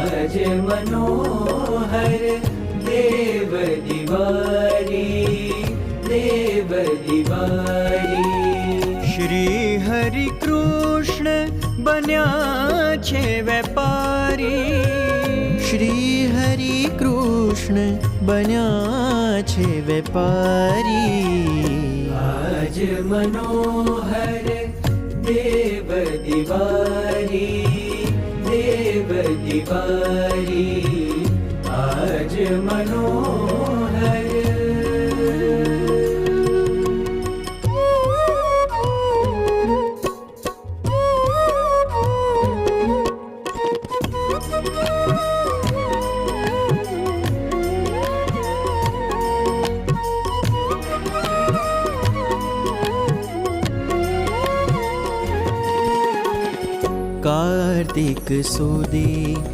आज मनोहर देव दिवारी, देव दिवारी। श्री हरि कृष्ण बन्या छे वेपारी, श्री हरि कृष्ण बन्या छे वेपारी। आज मनोहर देव दिवारी, देव दिवारी। आज मनोहर। कार्तिक सुदी